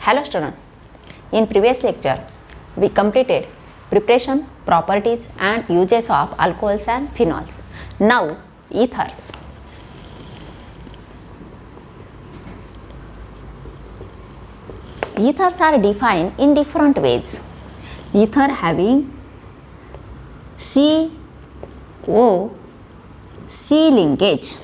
Hello student, in previous lecture we completed preparation, properties and uses of alcohols and phenols. Now ethers. Ethers are defined in different ways. Ether having CO C linkage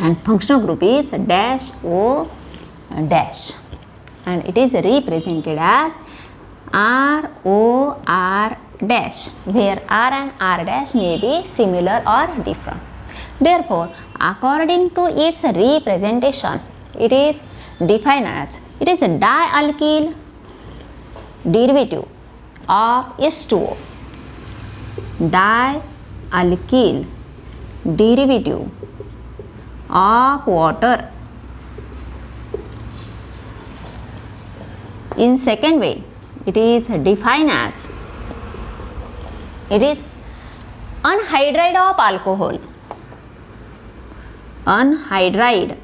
and functional group is dash O dash, and it is represented as ROR dash, where R and R dash may be similar or different. Therefore, according to its representation, it is defined as it is a dialkyl derivative of H2O. Dialkyl derivative of water. In second way, it is defined as it is anhydride of alcohol. Anhydride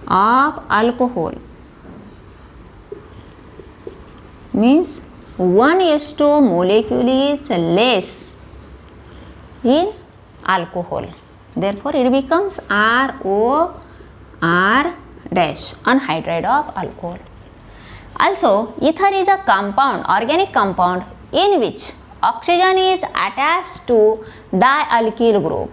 of alcohol means one H2O molecule is less in alcohol. Therefore, it becomes ROR dash, anhydride of alcohol. Also, ether is a compound, organic compound in which oxygen is attached to dialkyl group.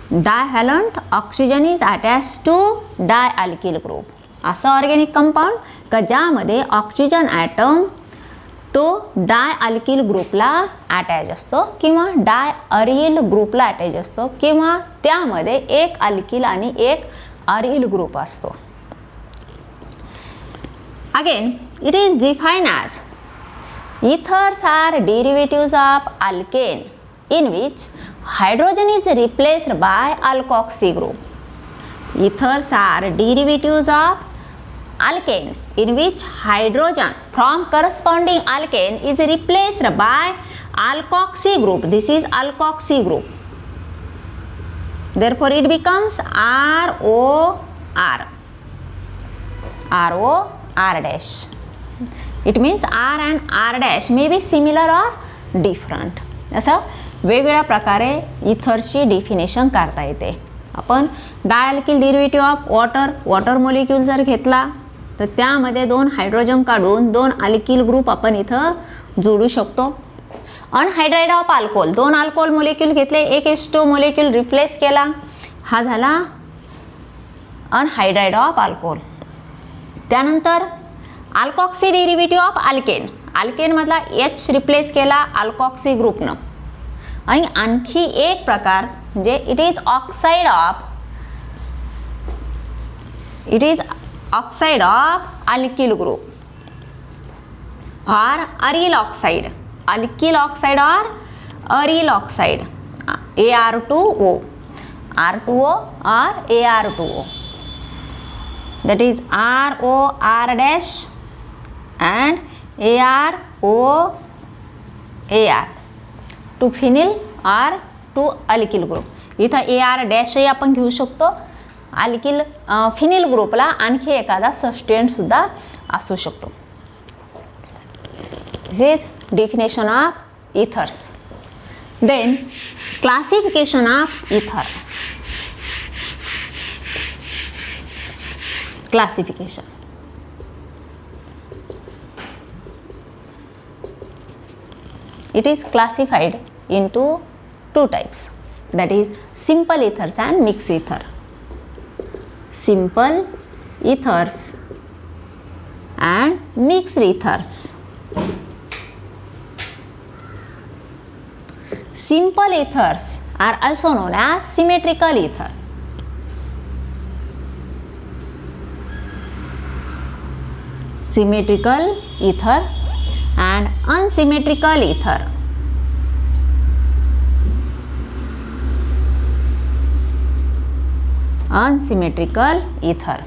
Divalent oxygen is attached to dialkyl group. असं organic compound का ज्यामध्ये oxygen item तो डायअल्किल ग्रुपला attach असतो किंवा डायअरिल ग्रुपला attach असतो किंवा त्यामध्ये एक अल्किल आणि एक अरिल ग्रुप असतो. Again it is defined as ethers are derivatives of alkane in which hydrogen is replaced by alkoxy group. Ethers are derivatives of alkane in which hydrogen from corresponding alkane is replaced by alkoxy group. This is alkoxy group. Therefore, it becomes ROR dash. It means R and R dash may be similar or different. असं वेगवेगळ्या प्रकारे इथरची definition करता येते. आपण डायअल्किल derivative of water molecule जर घेतला तर त्यामध्ये दोन हायड्रोजन काढून दोन अल्किल ग्रुप आपण इथं जोडू शकतो. अनहायड्राइड ऑफ अल्कोहोल, दोन अल्कोहोल मॉलिक्यूल घेतले, एक H2O मॉलिक्यूल रिप्लेस केला, हा झाला अनहायड्राइड ऑफ अल्कोहोल. त्यानंतर अल्कॉक्सी डेरिव्हेटिव्ह ऑफ अल्केन, अल्केनमधला H रिप्लेस केला अल्कॉक्सी ग्रुपनं. आणि आणखी एक प्रकार म्हणजे it is oxide of alkyl group और अरिल ऑक्साइड, अल्किल ऑक्साइड और aryl oxide, AR2O, R2O or AR2O, that is ROR dash and AROAR, to phenyl or to alkyl group. इथं AR dash ही आपण घेऊ शकतो. अल्किल फिनिल ग्रुपला आणखी एखादा सबस्टिट्यूएंट सुद्धा असू शकतो. This is definition of ethers. Then classification of ether. Classification. It is classified into two types, that is simple ethers and mixed ether. Simple ethers and mixed ethers. Simple ethers are also known as symmetrical ether. Symmetrical ether and unsymmetrical ether. Unsymmetrical ether.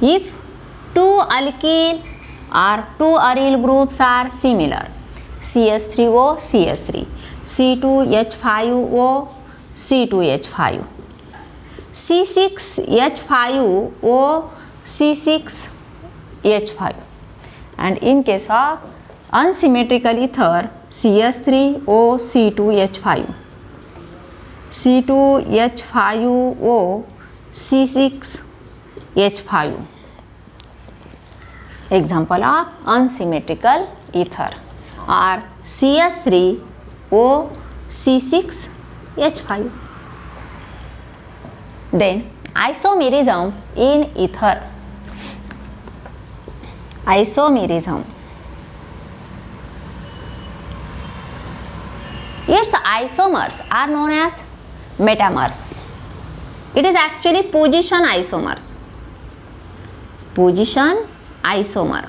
If two alkyl or two aryl groups are similar, CH3O, CH3, C2H5O, C2H5, C6H5O C6H5, and in case of unsymmetrical ether CH3O C2H5, C2H5O C6H5. Example of unsymmetrical ether are CH3O C6H5. Then isomerism in ether. Isomerism. Its isomers are known as metamers. It is actually position isomers. Position isomer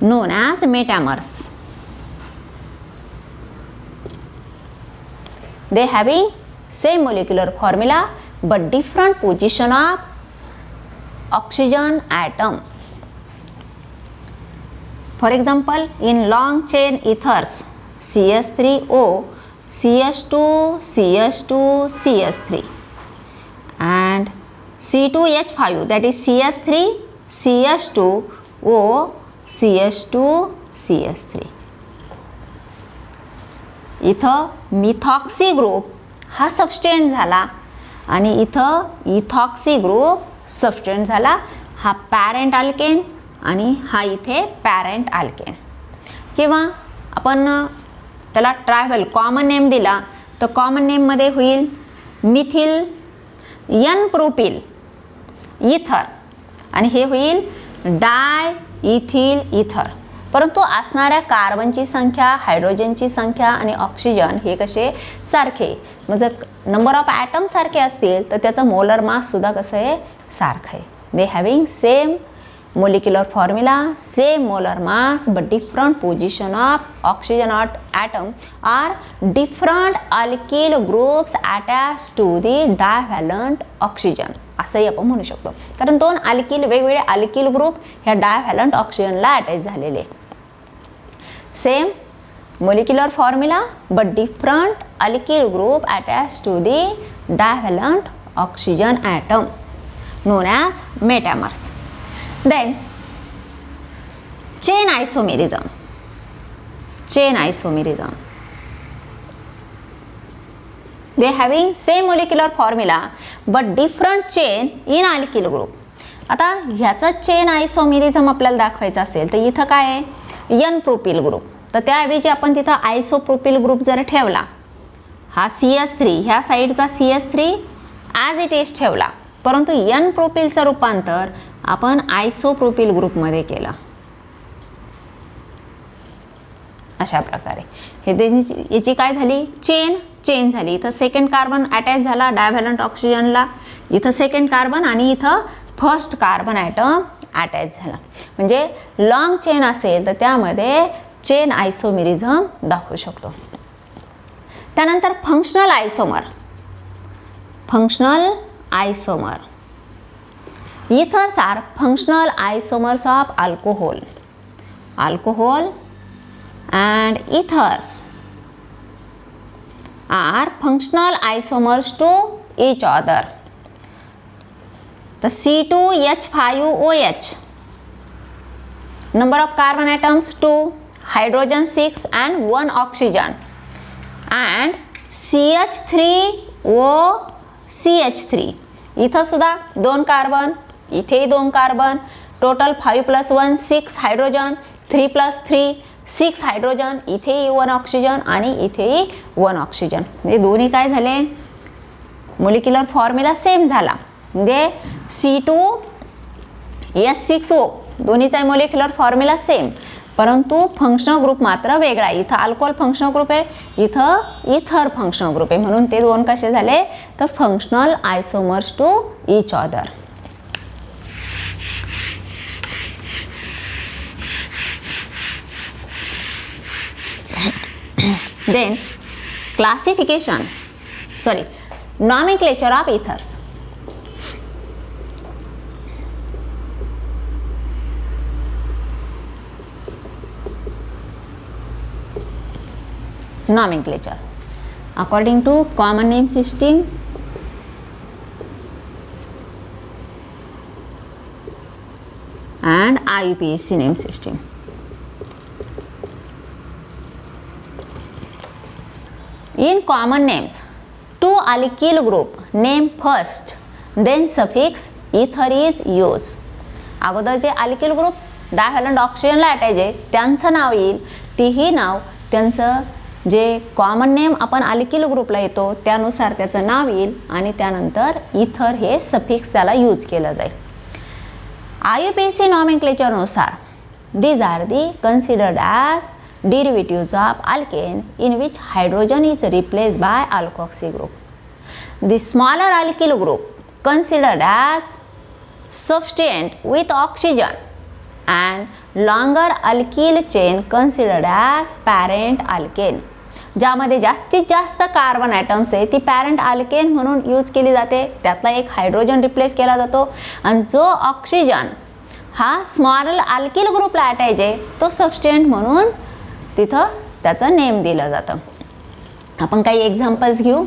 known as metamers. They having same molecular formula but different position of oxygen atom. For example, in long chain ethers CH3O, CH2, CH2, CH3 and C2H5, that is CH3, CH2O, CH2, CH3. इथं methoxy group हा substance झाला आणि इथं ethoxy group substance झाला. हा parent alkane आणि हा इथे पॅरेंट अल्केन. किंवा आपण त्याला ट्रायव्हल कॉमन नेम दिला तर कॉमन नेममध्ये होईल मिथिल एन प्रोपिल इथर आणि हे होईल डाय इथिल इथर. परंतु असणाऱ्या कार्बनची संख्या, हायड्रोजनची संख्या आणि ऑक्सिजन हे कसे सारखे. मग जर नंबर ऑफ ॲटम सारखे असतील तर त्याचं मोलर मास सुद्धा कसं आहे सारखं आहे. दे having same molecular formula, same molar mass but different position of oxygen atom are different alkyl groups attached to the divalent oxygen असंही आपण म्हणू शकतो. कारण दोन अल्किल वेगवेगळे अल्किल ग्रुप ह्या डायव्हॅलंट ऑक्सिजनला अटॅच झालेले. Same molecular formula but different alkyl group attached to the divalent oxygen atom known as metamers. Then chain isomerism. Chain isomerism. They having same molecular formula but different chain in alkyl group. आता ह्याचा chain isomerism आपल्याला दाखवायचा असेल तर इथं काय आहे N propyl group. तर त्याऐवजी आपण तिथं आयसोप्रोपिल ग्रुप जर ठेवला, हा CH3 ह्या साईडचा CH3 ॲज इट इज ठेवला, परंतु एन प्रोपिलचं रूपांतर आपण आयसोप्रोपिल ग्रुपमध्ये केलं. अशा प्रकारे हे याची काय झाली चेन झाली. इथं सेकंड कार्बन अटॅच झाला डायव्हॅलंट ऑक्सिजनला, इथं सेकंड कार्बन आणि इथं फर्स्ट कार्बन ॲटम अटॅच झाला. म्हणजे लॉंग चेन असेल तर त्यामध्ये चेन आयसोमेरिझम दाखवू शकतो. त्यानंतर functional isomer. Functional isomer. Ethers are functional isomers of alcohol. Alcohol and ethers are functional isomers to each other. The C2H5OH, number of carbon atoms 2, hydrogen 6 and 1 oxygen, and CH3OCH3. इथं सुद्धा 2 carbon, इथेही 2 carbon, total 5 + 1 6 hydrogen, 3 + 3 6 hydrogen, इथेही 1 oxygen आणि इथेही 1 oxygen. म्हणजे दोन्ही काय झाले मोलिक्युलर फॉर्म्युला सेम झाला. म्हणजे C2H6O दोन्हीचा मोलिक्युलर फॉर्म्युला सेम, परंतु फंक्शनल ग्रुप मात्र वेगळा आहे. इथं अल्कोहोल फंक्शनल ग्रुप आहे, इथं इथर फंक्शनल ग्रुप आहे. म्हणून ते दोन कसे झाले तर functional isomers to each other. Then nomenclature of ethers. Nomenclature. according to common name system and IUPAC name system. In common names, two alkyl group name first, then suffix ether is used. अगोदर जे alkyl group डायव्हॅलंट ऑक्सिजनला attach आहे त्यांचं नाव येईल, तीही नाव त्यांचं जे common name आपण alkyl ग्रुपला येतो त्यानुसार त्याचं नाव येईल आणि त्यानंतर इथर हे सफिक्स त्याला यूज केलं जाईल. IUPAC नॉमेनक्लेचरनुसार these are the considered as derivatives of alkane in which hydrogen is replaced by alkoxy group. The smaller alkyl group considered as substituent with oxygen and longer alkyl chain considered as parent alkane. ज्यामध्ये जास्तीत जास्त carbon atoms आहे ती parent alkane म्हणून use केली जाते, त्यातला एक हायड्रोजन रिप्लेस केला जातो आणि जो ऑक्सिजन हा स्मॉल अल्किल ग्रुपला अटॅच आहे तो सबस्टिट्यूएंट म्हणून तिथं त्याचं नेम दिलं जातं. आपण काही एक्झाम्पल्स घेऊ.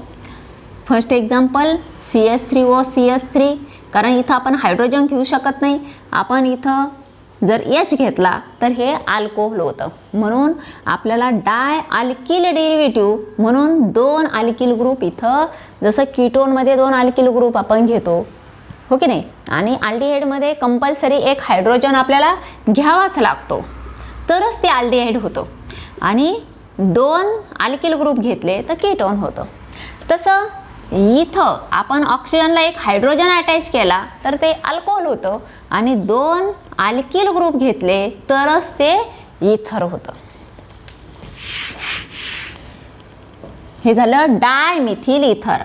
फर्स्ट एक्झाम्पल CH3O कारण इथं आपण हायड्रोजन घेऊ शकत नाही, आपण इथं जर H घेतला तर हे अल्कोहोल होतं, म्हणून आपल्याला डाय अल्किल डेरिव्हेटिव्ह म्हणून दोन अल्किल ग्रुप इथं जसं कीटोनमध्ये दोन अल्किल ग्रुप आपण घेतो हो की नाही, आणि अल्डिहाइडमध्ये कंपल्सरी एक हायड्रोजन आपल्याला घ्यावाच लागतो तरच ते अल्डिहाइड होतं आणि दोन अल्किल ग्रुप घेतले तर कीटोन होतं. तसं इथं आपण ऑक्सिजनला एक हायड्रोजन अटॅच केला तर ते अल्कोहोल होतं आणि दोन अल्किल ग्रुप घेतले तरच ते इथर होतं. हे झालं डायमिथिल इथर.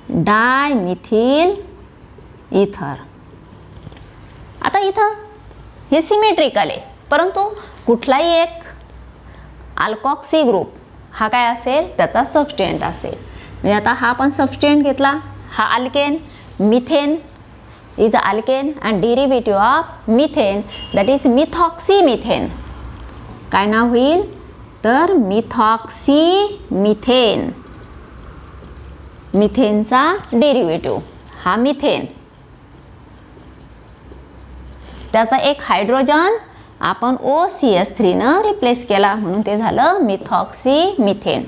डायमिथिल इथर. आता इथं हे सिमेट्रिकल आहे, परंतु कुठलाही एक अल्कॉक्सी ग्रुप हा काय असेल त्याचा सबस्टिट्यूएंट असेल. म्हणजे आता हा आपण सबस्टिट्यूएंट घेतला, हा alkane, methane is alkane and derivative of methane that is methoxy methane. काय नाव होईल तर मिथॉक्सी मिथेन. मिथेनचा डेरिव्हेटिव्ह हा मिथेन, त्याचा एक हायड्रोजन आपण OCH3 न रिप्लेस केला म्हणून ते झालं मिथॉक्सी मिथेन.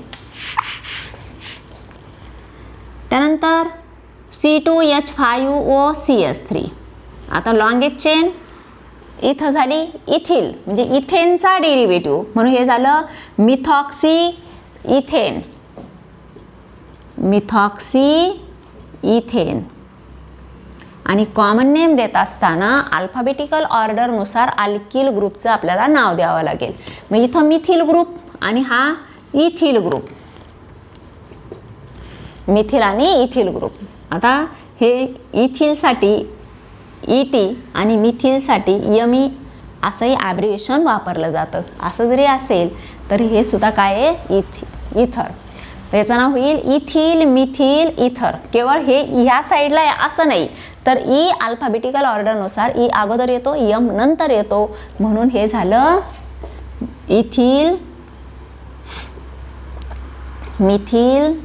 त्यानंतर C2H5OCH3. आता लॉंगेस्ट चेन इथं झाली इथिल म्हणजे इथेनचा डेरिव्हेटिव्ह म्हणून हे झालं मिथॉक्सी इथेन. Methoxy ethane. आणि कॉमन नेम देत असताना अल्फाबेटिकल ऑर्डरनुसार अल्किल ग्रुपचं आपल्याला नाव द्यावं लागेल. मग इथं मिथिल ग्रुप आणि हा इथिल ग्रुप, मिथिल आणि इथिल ग्रुप. आता हे इथिलसाठी ET आणि मिथिलसाठी ME असंही ॲब्रिव्हिएशन वापरलं जातं. असं जरी असेल तर हे सुद्धा काय आहे इथर. तर याचं नाव होईल इथिल मिथिल इथर. केवळ हे ह्या साईडला आहे असं नाही, तर E अल्फाबेटिकल ऑर्डरनुसार E अगोदर येतो, M नंतर येतो, म्हणून हे झालं इथिल मिथिल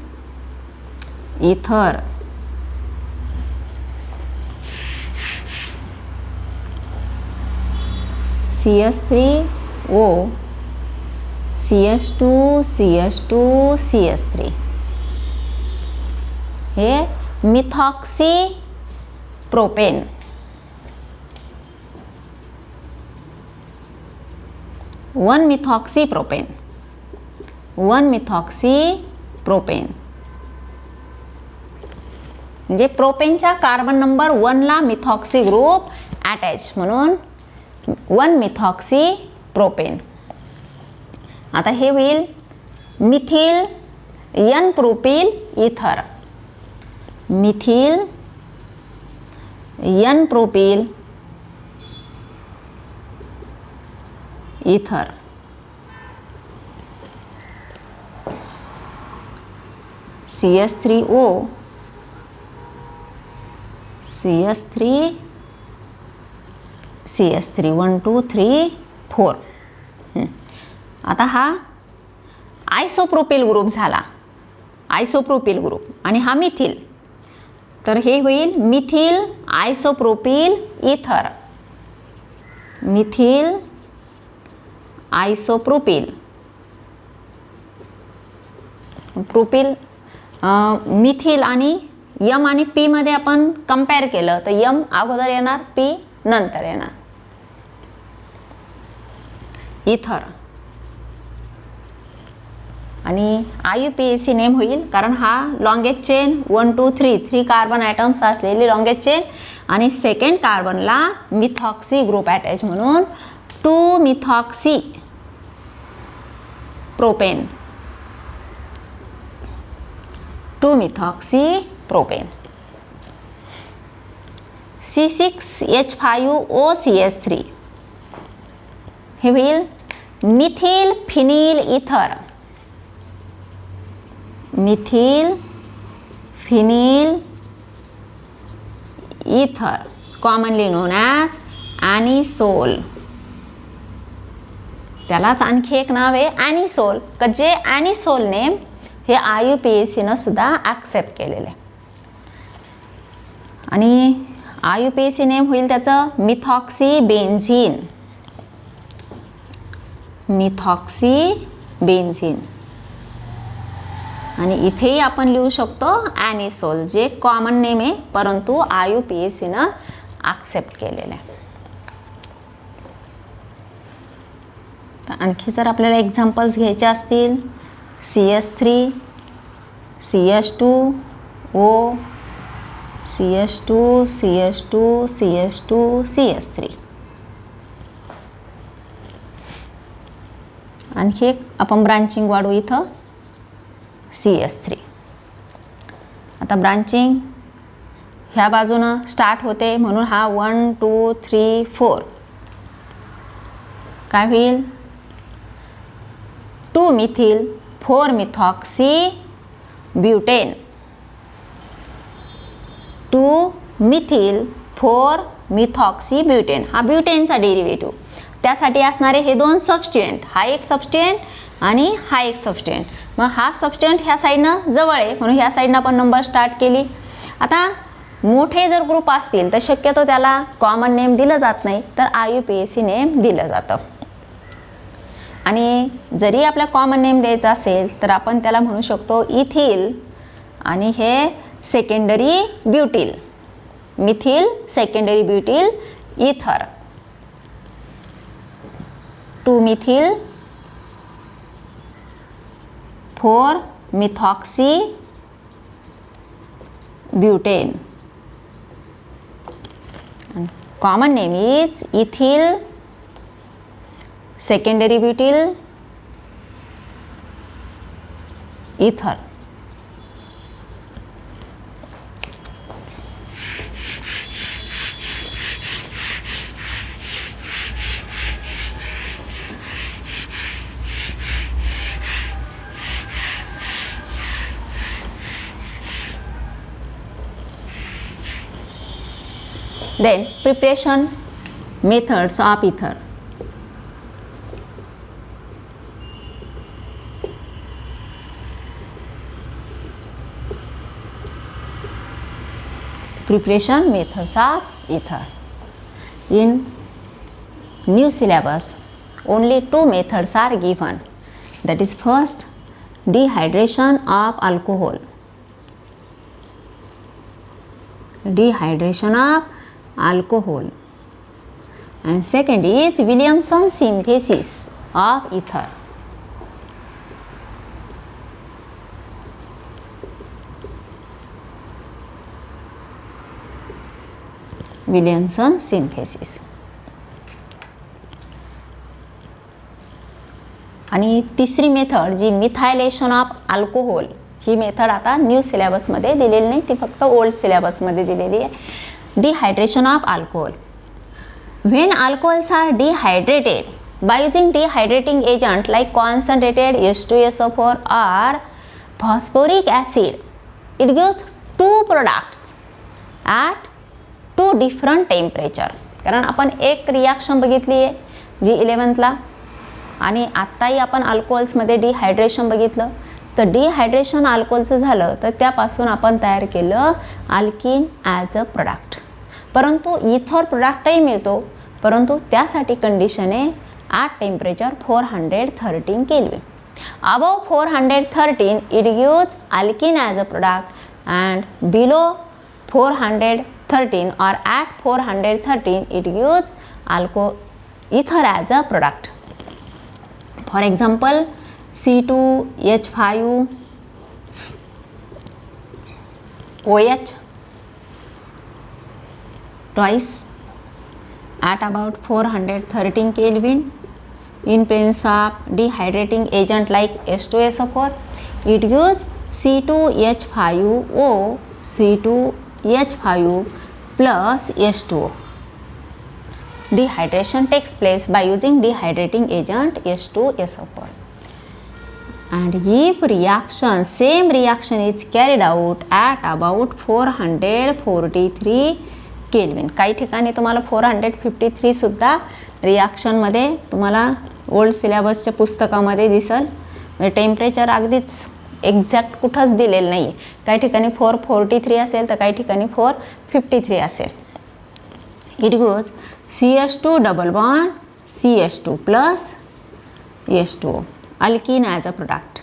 इथर. CH3O CH2 CH2 CH3 हे methoxy propane. One methoxy propane. One methoxy propane म्हणजे प्रोपेनच्या कार्बन नंबर 1ला मिथॉक्सी ग्रुप अटॅच म्हणून वन मिथॉक्सी प्रोपेन. आता हे होईल मिथिल N प्रोपिल इथर. मिथिल N प्रोपिल इथर. CH3O CH3 CH3 1 2 3 4. आता हा आयसोप्रोपिल ग्रुप झाला, आयसोप्रोपिल ग्रुप, आणि हा मिथिल, तर हे होईल मिथिल आयसोप्रोपिल इथर, मिथिल आयसोप्रोपिल, प्रोपिल मिथिल आणि यम आणि पी मध्ये आपण कंपेअर केलं तर यम अगोदर येणार, पी नंतर येणार. इथर आणि IUPAC नेम होईल कारण हा लॉंगेस्ट चेन 1 2 3 कार्बन ॲटम्स असलेली लॉंगेस्ट चेन, आणि सेकंड कार्बनला मिथॉक्सी ग्रुप अटॅच म्हणून 2 methoxy propane, 2 methoxy propane. C6H5OCH3 हे होईल मिथिल फिनिल इथर, मिथिल फिनिल इथर, कॉमनली नोन ॲज ॲनिसोल. त्यालाच आणखी एक नाव आहे ॲनिसोल, का जे ॲनिसोल नेम हे IUPACनं सुद्धा ॲक्सेप्ट केलेलं आहे. आणि IUPAC नेम होईल त्याचं मिथॉक्सी बेन्झीन, मिथॉक्सी बेन्झीन. आणि इथेही आपण लिहू शकतो ॲनिसोल, जे कॉमन नेम आहे परंतु IUPACनं ॲक्सेप्ट केलेलं आहे. तर आणखी जर आपल्याला एक्झाम्पल्स घ्यायचे असतील, CH3, CH2O, CH2, CH2, CH2, CH3. आणखी एक आपण ब्रांचिंग वाढवू इथं, CH3. आता ब्रांचिंग ह्या बाजूनं स्टार्ट होते म्हणून हा 1 2 3 4 काय होईल, 2 methyl 4 methoxy butane, 2 methyl 4 methoxy butane. हा ब्युटेनचा डेरिव्हेटिव्ह, त्यासाठी असणारे हे दोन सबस्टिट्युएंट, हा एक सबस्टिट्युएंट आणि हा एक सबस्टिट्युएंट. मग हा सबस्टिट्युएंट ह्या साईडनं जवळ आहे म्हणून ह्या साईडनं आपण नंबर स्टार्ट केली. आता मोठे जर ग्रुप असतील तर शक्यतो त्याला कॉमन नेम दिलं जात नाही, तर IUPAC नेम दिलं जातं. आणि जरी आपल्या कॉमन नेम द्यायचा असेल तर आपण त्याला म्हणू शकतो इथिल, आणि हे सेकंडरी ब्युटिल, मिथिल सेकंडरी ब्युटिल इथर, 2 methyl 4 methoxy butane. Common name is ethyl secondary butyl ether. Then preparation methods of ether. Preparation methods of ether. In new syllabus, only 2 methods are given. That is, first, dehydration of alcohol. Dehydration of alcohol. And second is Williamson synthesis of ether. Williamson synthesis. आणि तिसरी method जी methylation of alcohol, ही method आता new सिलेबसमध्ये दिलेली नाही, ती फक्त ओल्ड सिलेबसमध्ये दिलेली आहे. Dehydration of alcohol. When alcohols are dehydrated by using dehydrating agent like concentrated H2SO4 or phosphoric acid, it gives 2 products at 2 different temperature. कारण आपण एक रिॲक्शन बघितली आहे जी 11thला, आणि आत्ताही आपण अल्कोहोल्समध्ये डिहायड्रेशन बघितलं. तर डिहायड्रेशन अल्कोहोलचं झालं तर त्यापासून आपण तयार केलं अल्कीन ॲज अ प्रोडक्ट. परंतु इथर प्रोडक्टही मिळतो, परंतु त्यासाठी कंडिशन आहे at temperature 413 kelvin. Above 413 it gives alkyne as a product and below 413 or at 413 it gives ether as a product. For example, C2H5 OH twice at about 413 Kelvin in presence of dehydrating agent like H2SO4 it gives C2H5O C2H5 plus H2O. Dehydration takes place by using dehydrating agent H2SO4. And if reaction, same reaction is carried out at about 443 Kelvin. काही ठिकाणी तुम्हाला 453 सुद्धा रिॲक्शनमध्ये तुम्हाला old सिलेबसच्या पुस्तकामध्ये दिसल. Temperature अगदीच exact कुठंच दिलेलं नाही. काही ठिकाणी 443 असेल तर काही ठिकाणी 453 असेल. It goes CH2 double bond CH2 plus H2O alkene as a product,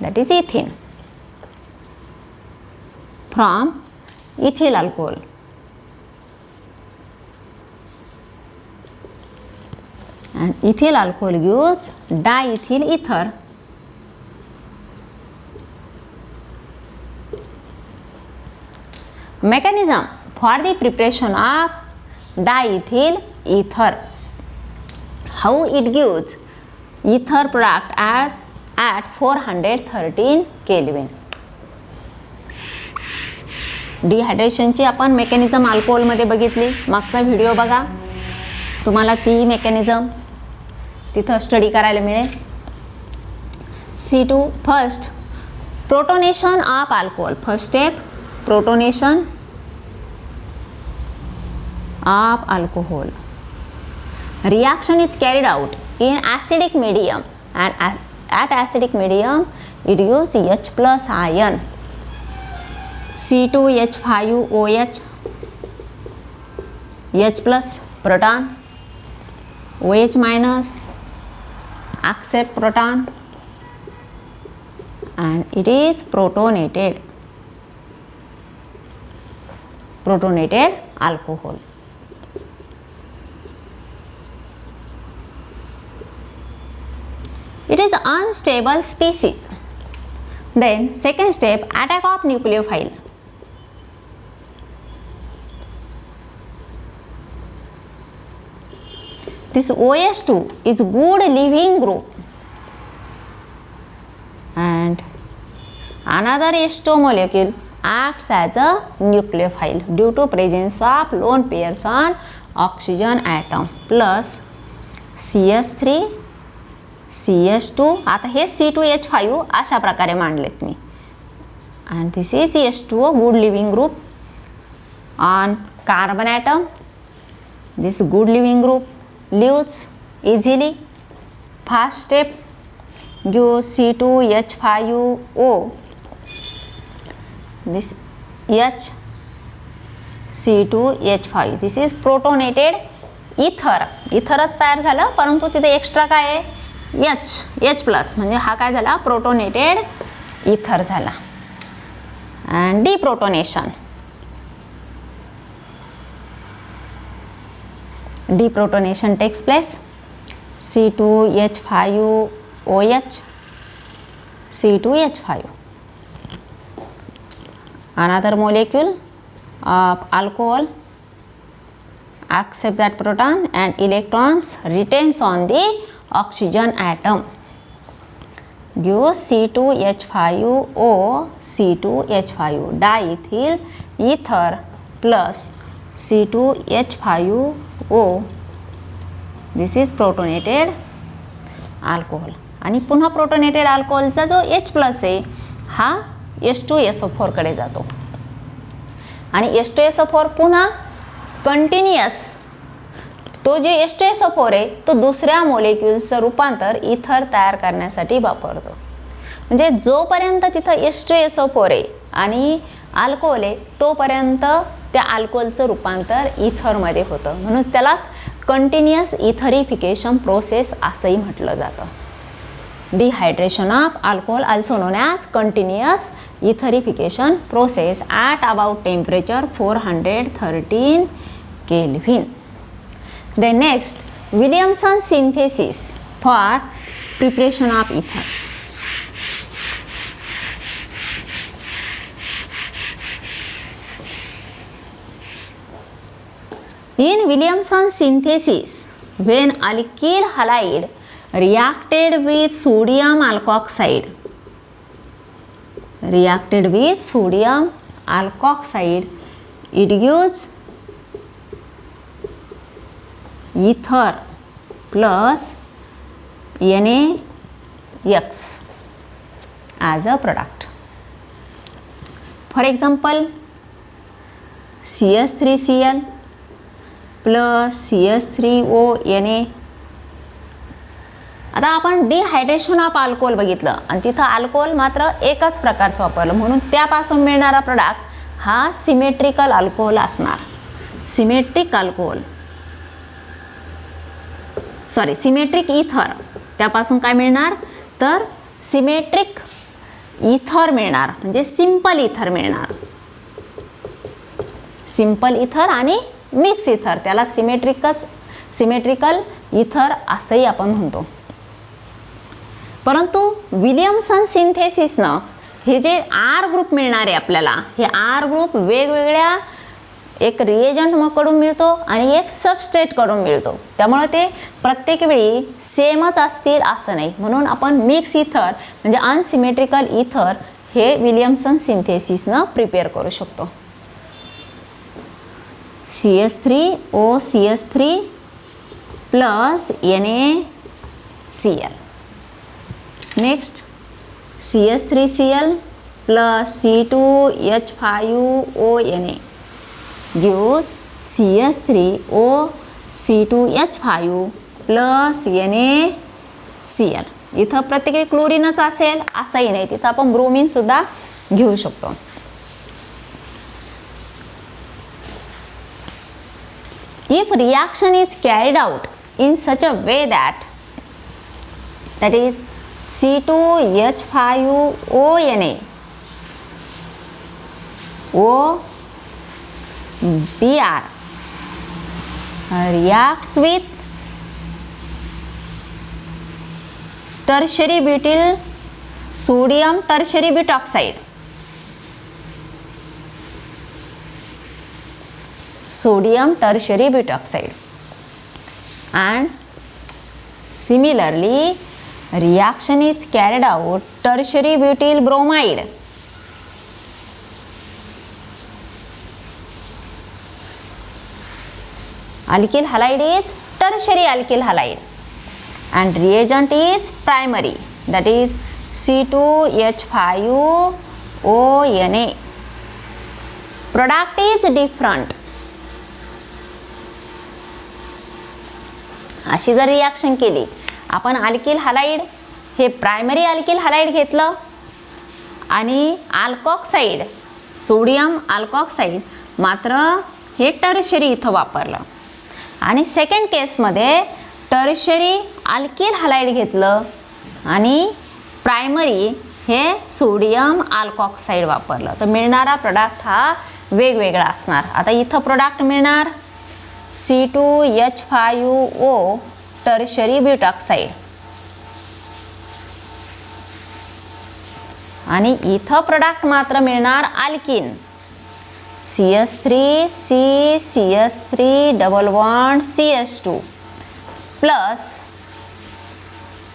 that is ethene from ethyl alcohol. And ethyl alcohol gives diethyl ether. Mechanism for the preparation of diethyl ether. How it gives ether product as at 413 Kelvin. डिहायड्रेशनची आपण mechanism अल्कोहोलमध्ये बघितली. मागचा video बघा, तुम्हाला ती mechanism तिथं study करायला मिळेल. C2 first protonation of alcohol. First step protonation of alcohol. Reaction is carried out in acidic medium and at acidic medium it gives H plus ion. C2H5OH H plus proton, OH minus accept proton and it is protonated alcohol. It is unstable species. Then second step, attack of nucleophile. This OH2 is good leaving group and another H2 molecule acts as a nucleophile due to presence of lone pairs on oxygen atom plus CH3 CH2. आता हे C2H5 अशा प्रकारे मांडलेत मी. And this is H2O, good living group on carbon atom. This good living group leaves easily. First step gives C2H5O. This H C2H5. This is protonated ether. इथरच तयार झालं, परंतु तिथे extra काय आहे H प्लस, म्हणजे हा काय झाला प्रोटोनेटेड इथर झाला. And deprotonation. Deprotonation takes place. C2H5OH C2H5. Another molecule of alcohol accept that proton and electrons retains on the oxygen atom. Gives C2H5O C2H5 diethyl ether plus C2H5O. This is protonated alcohol. आणि पुन्हा protonated अल्कोहोलचा जो H plus आहे हा H2SO4 कडे जातो आणि H2SO4 पुन्हा continuous तो जे H2SO4 आहे तो दुसऱ्या मोलेक्युल्सचं रूपांतर इथर तयार करण्यासाठी वापरतो. म्हणजे जोपर्यंत तिथं H2SO4 आहे आणि अल्कोहोल आहे तोपर्यंत त्या अल्कोहोलचं रूपांतर इथरमध्ये होतं, म्हणून त्यालाच कंटिन्युअस इथरिफिकेशन प्रोसेस असंही म्हटलं जातं. Dehydration of alcohol also known as continuous etherification process at about temperature 413 Kelvin. Then next, Williamson synthesis for preparation of ether. In Williamson synthesis, when alkyl halide reacted with sodium alkoxide, it gives ether plus NaX as a product. For example, CH3Cl plus CH3O Na. आता आपण dehydration of alcohol बघितलं आणि तिथं alcohol मात्र एकच प्रकारचं वापरलं, म्हणून त्यापासून मिळणारा प्रोडक्ट हा सिमेट्रिकल अल्कोहोल असणार. सिमेट्रिक इथर. त्यापासून काय मिळणार तर सिमेट्रिक इथर मिळणार, म्हणजे सिंपल इथर मिळणार. सिंपल इथर आणि मिक्स इथर, त्याला सिमेट्रिकल इथर असंही आपण म्हणतो. परंतु विलियमसन सिंथेसिसनं हे जे आर ग्रुप मिळणार आहे आपल्याला, हे आर ग्रुप वेगवेगळ्या एक रिएजंटकडून मिळतो आणि एक सबस्ट्रेटकडून मिळतो, त्यामुळे ते प्रत्येक वेळी सेमच असतील असं नाही, म्हणून आपण मिक्स इथर म्हणजे अनसिमेट्रिकल इथर हे विलियमसन सिंथेसिसनं प्रिपेअर करू शकतो. CH3OCH3 plus NaCl. Next, CH3Cl plus C2H5ONa gives CH3OC2H5 plus NaCl. इथं प्रत्येक क्लोरीनच असेल असंही नाही, तिथं आपण ब्रोमीन सुद्धा घेऊ शकतो. If reaction is carried out in such a way that is C2H5ONa OBr reacts with tertiary butyl sodium tertiary butoxide, and similarly reaction is carried out tertiary butyl bromide, alkyl halide is tertiary alkyl halide and reagent is primary, that is C2H5ONa. Product is different. अशी जर reaction केली, आपण alkyl halide हे primary alkyl halide घेतलं आणि अल्कॉक्साइड sodium अल्कॉक्साइड मात्र हे tertiary इथं वापरलं, आणि सेकंड केसमध्ये टर्शरी अल्किल हलाइड घेतलं आणि प्रायमरी हे सोडियम अल्कॉक्साइड वापरलं, तर मिळणारा प्रोडक्ट हा वेगवेगळा असणार. आता इथं प्रोडक्ट मिळणार C2H5O टर्शरी ब्युटॉक्साइड आणि इथं प्रोडक्ट मात्र मिळणार alkene CH3CCH3 double bond CH2 plus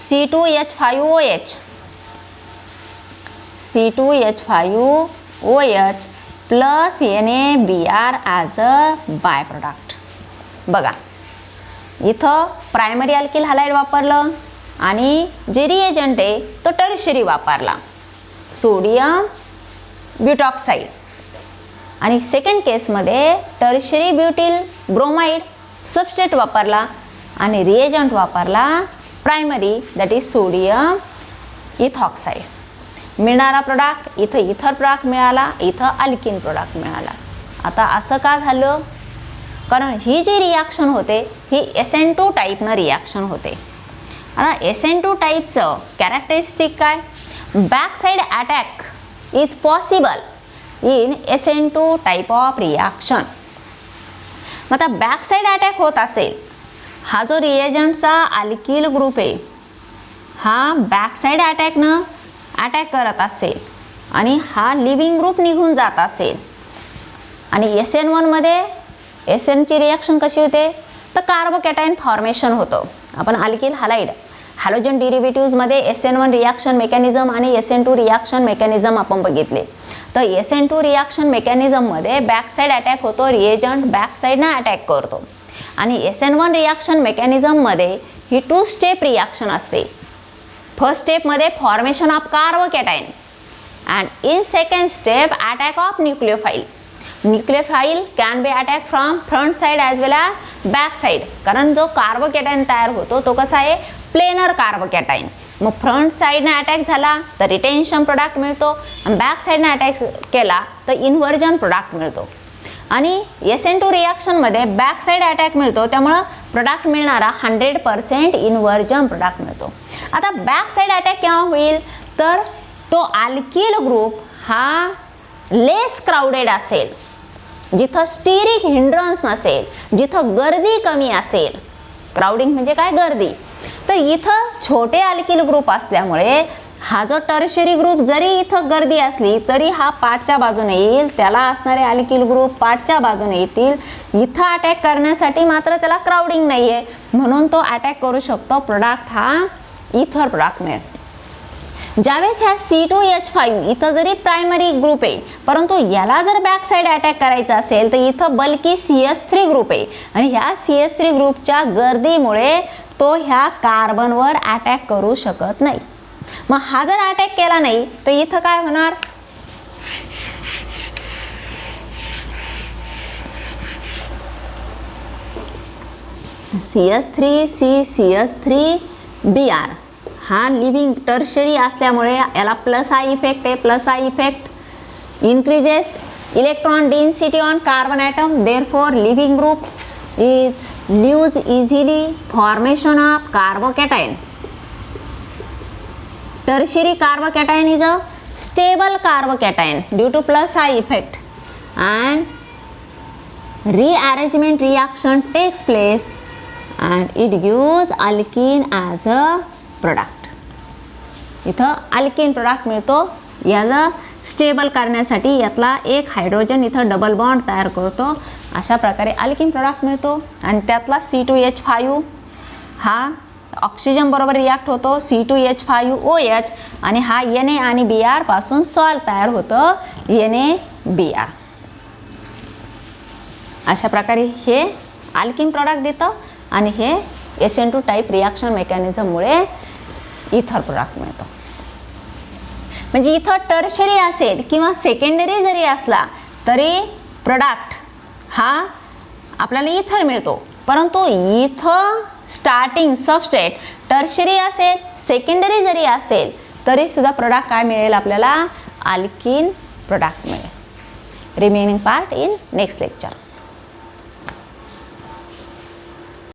C2H5OH plus NaBr as a by product. बघा इथं प्रायमरी अल्किल हलाइड वापरलं आणि जे रिएजंट आहे तो टर्शरी वापरला सोडियम ब्युटॉक्साइड, आणि सेकंड केसमध्ये टर्शरी ब्युटिल ब्रोमाइड सबस्ट्रेट वापरला आणि रिएजंट वापरला प्रायमरी, दॅट इज सोडियम इथॉक्साईड. मिळणारा प्रोडक्ट इथं इथर प्रोडक्ट मिळाला, इथं अल्किन प्रोडक्ट मिळाला. आता असं का झालं? कारण ही जी रिॲक्शन होते ही SN2 टाईपनं रिॲक्शन होते. आता SN2 टाईपचं कॅरेक्टरिस्टिक काय? Back side attack is possible in SN2 type of reaction. मग आता बॅक साईड अटॅक होत असेल, हा जो रिएजंटचा अल्किल ग्रुप आहे हा बॅक साईड अटॅकनं अटॅक करत असेल आणि हा लिव्हिंग ग्रुप निघून जात असेल आणि SN1 मध्ये SNची रिॲक्शन कशी होते? तर कार्बोकॅटायन फॉर्मेशन होतं. आपण अल्किल हॅलाइड हॅलोजन डिरिव्हेटिव्हजमध्ये SN1 रिॲक्शन मेकॅनिझम आणि SN2 रिॲक्शन मेकॅनिझम आपण बघितले. तर SN2 रिॲक्शन मेकॅनिझममध्ये बॅक साईड अटॅक होतो, रिएजंट बॅक साईडनं अटॅक करतो. आणि SN1 रिॲक्शन मेकॅनिझममध्ये ही 2 स्टेप रिॲक्शन असते. फर्स्ट स्टेपमध्ये formation of carbocation and in second step attack of nucleophile. Nucleophile can be attack from front side as well as back side. कारण जो कार्बोकॅटायन तयार होतो तो कसा आहे? Planar carbocation. मग फ्रंट साईडने अटॅक झाला तर रिटेन्शन प्रोडक्ट मिळतो आणि बॅक साईडने अटॅक केला तर इन्व्हर्जन प्रोडक्ट मिळतो. आणि SN2 रिॲक्शनमध्ये बॅक साईड अटॅक मिळतो, त्यामुळं प्रोडक्ट मिळणारा 100% इन्व्हर्जन प्रोडक्ट मिळतो. आता बॅक साईड अटॅक केव्हा होईल? तर तो अल्किल ग्रुप हा लेस क्राउडेड असेल, जिथं स्टिरिक हिंड्रन्स नसेल, जिथं गर्दी कमी असेल. क्राउडिंग म्हणजे काय? गर्दी. तर इथं छोटे अल्किल ग्रुप असल्यामुळे हा जो टर्शरी ग्रुप जरी इथं गर्दी असली तरी हा पाठच्या बाजूने येईल, त्याला असणारे अल्किल ग्रुप पाठच्या बाजूने येतील. इथं अटॅक करण्यासाठी मात्र त्याला क्राउडिंग नाही आहे, म्हणून तो अटॅक करू शकतो. प्रोडक्ट हा इथर प्रोडक्ट मिळेल. ज्यावेळेस ह्या C2H5 इथं जरी प्रायमरी ग्रुप आहे, परंतु याला जर बॅक साईड अटॅक करायचा असेल तर इथं बल्कि CS3 ग्रुप आहे आणि ह्या CS3 ग्रुपच्या गर्दीमुळे तो ह्या कार्बनवर अटॅक करू शकत नाही. मग हा जर अटॅक केला नाही तर इथं काय होणार? CS3CCS3Br हा लिव्हिंग टर्शरी असल्यामुळे याला प्लस आय इफेक्ट आहे. Plus I effect increases electron density on carbon atom, therefore leaving group is lose easily formation of carbocation. Tertiary carbocation is a stable carbocation due to plus I effect and rearrangement reaction takes place and it gives alkene as a product. इथं alkene product मिळतो. याला stable करण्यासाठी यातला एक hydrogen इथं double bond तयार करतो. अशा प्रकारे अल्किन प्रोडक्ट मिळतो आणि त्यातला C2H5 हा ऑक्सिजन बरोबर रिॲक्ट होतो, C2H5OH आणि हा Na आणि Br पासून सॉल्ट तयार होतं, NaBr. अशा प्रकारे हे अल्किन प्रोडक्ट देतं आणि हे SN2 टाईप रिॲक्शन मेकॅनिझममुळे इथर प्रोडक्ट मिळतो. म्हणजे इथं टर्शरी असेल किंवा सेकंडरी जरी असला तरी प्रोडक्ट हा आपल्याला इथर मिळतो. परंतु इथं स्टार्टिंग सबस्ट्रेट टर्शरी असेल, सेकंडरी जरी असेल तरी सुद्धा प्रोडक्ट काय मिळेल? आपल्याला अल्किन प्रोडक्ट मिळेल. Remaining part in next lecture.